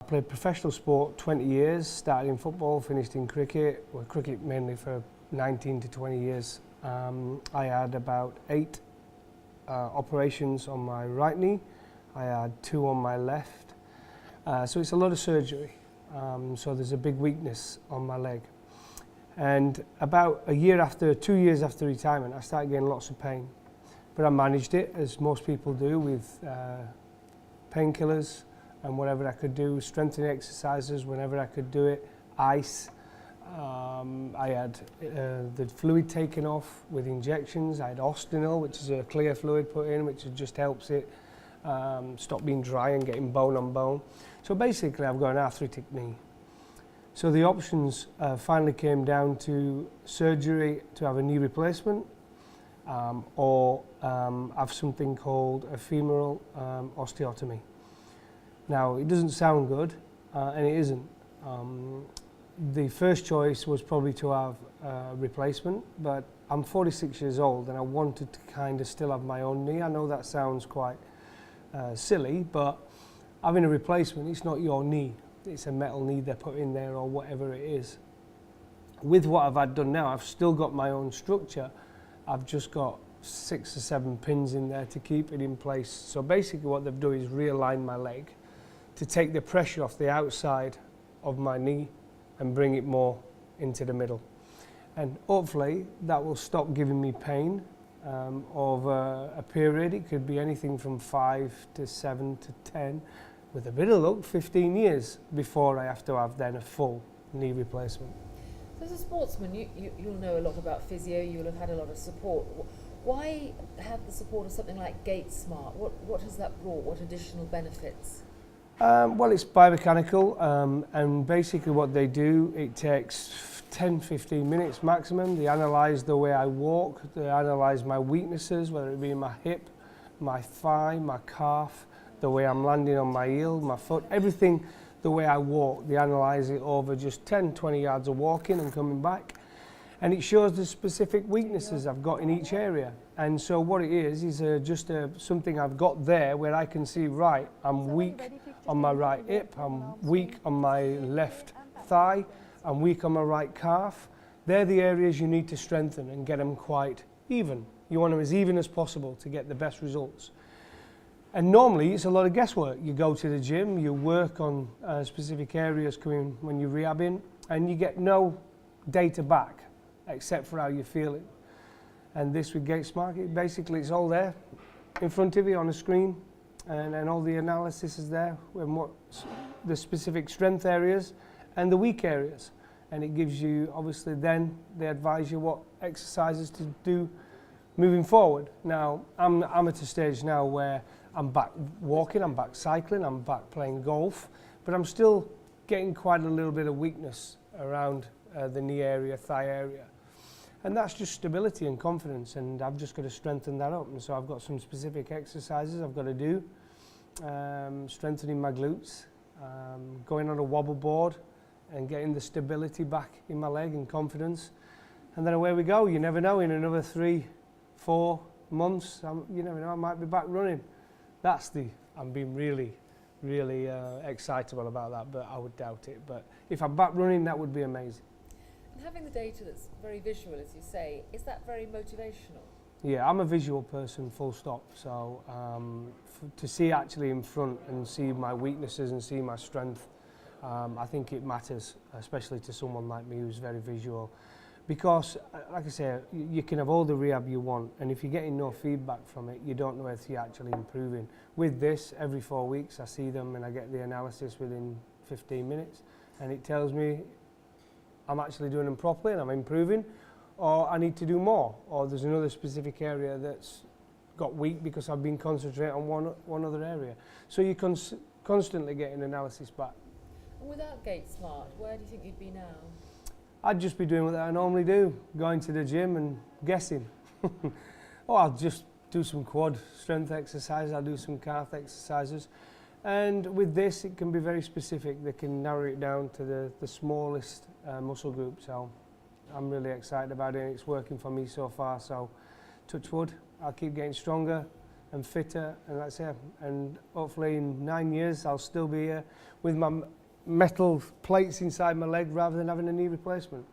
I played professional sport 20 years, started in football, finished in cricket, well cricket mainly for 19 to 20 years. I had about 8 operations on my right knee, I had 2 on my left, so it's a lot of surgery, so there's a big weakness on my leg. And about 2 years after retirement, I started getting lots of pain. But I managed it, as most people do, with painkillers and whatever I could do, strengthening exercises whenever I could do it, ice. I had the fluid taken off with injections. I had Ostinol, which is a clear fluid put in, which just helps it stop being dry and getting bone on bone. So basically, I've got an arthritic knee. So the options finally came down to surgery to have a knee replacement, or have something called a femoral osteotomy. Now, it doesn't sound good, and it isn't. The first choice was probably to have a replacement, but I'm 46 years old and I wanted to kind of still have my own knee. I know that sounds quite silly, but having a replacement, it's not your knee. It's a metal knee they put in there or whatever it is. With what I've had done now, I've still got my own structure. I've just got 6 or 7 pins in there to keep it in place. So basically what they've done is realign my leg to take the pressure off the outside of my knee and bring it more into the middle. And hopefully that will stop giving me pain over a period. It could be anything from 5 to 7 to 10, with a bit of luck, 15 years before I have to have then a full knee replacement. So as a sportsman, you'll know a lot about physio, you'll have had a lot of support. Why have the support of something like GAITSMART? What has that brought? What additional benefits? Well, it's biomechanical, and basically what they do, it takes 10-15 minutes maximum. They analyse the way I walk, they analyse my weaknesses, whether it be in my hip, my thigh, my calf, the way I'm landing on my heel, my foot, everything, the way I walk. They analyse it over just 10-20 yards of walking and coming back. And it shows the specific weaknesses I've got in each area. And so what it is just something I've got there where I can see, right, I'm weak on my right hip, I'm weak on my left thigh, I'm weak on my right calf. They're the areas you need to strengthen and get them quite even. You want them as even as possible to get the best results. And normally it's a lot of guesswork. You go to the gym, you work on specific areas coming when you're rehabbing, and you get no data back except for how you're feeling. And this with GAITSMART, basically it's all there in front of you on a screen, and all the analysis is there, and what the specific strength areas and the weak areas. And it gives you, obviously then they advise you what exercises to do moving forward. Now, I'm at a stage now where I'm back walking, I'm back cycling, I'm back playing golf, but I'm still getting quite a little bit of weakness around the knee area, thigh area. And that's just stability and confidence, and I've just got to strengthen that up. And so I've got some specific exercises I've got to do, strengthening my glutes, going on a wobble board and getting the stability back in my leg and confidence. And then away we go. You never know, in another 3-4 months, you never know, I might be back running. I'm being really excitable about that, but I would doubt it. But if I'm back running, that would be amazing. And having the data that's very visual, as you say, is that very motivational? Yeah, I'm a visual person, full stop. So to see actually in front and see my weaknesses and see my strength, I think it matters, especially to someone like me who's very visual. Because, like I say, you can have all the rehab you want, and if you're getting no feedback from it, you don't know if you're actually improving. With this, every 4 weeks I see them and I get the analysis within 15 minutes, and it tells me I'm actually doing them properly and I'm improving, or I need to do more, or there's another specific area that's got weak because I've been concentrating on one other area. So you're constantly getting analysis back. And without GAITSMART, where do you think you'd be now? I'd just be doing what I normally do, going to the gym and guessing. Or I'll just do some quad strength exercises, I'll do some calf exercises. And with this, it can be very specific. They can narrow it down to the smallest muscle group. So I'm really excited about it. It's working for me so far. So touch wood, I'll keep getting stronger and fitter, and that's it. And hopefully in 9 years I'll still be here with my metal plates inside my leg rather than having a knee replacement.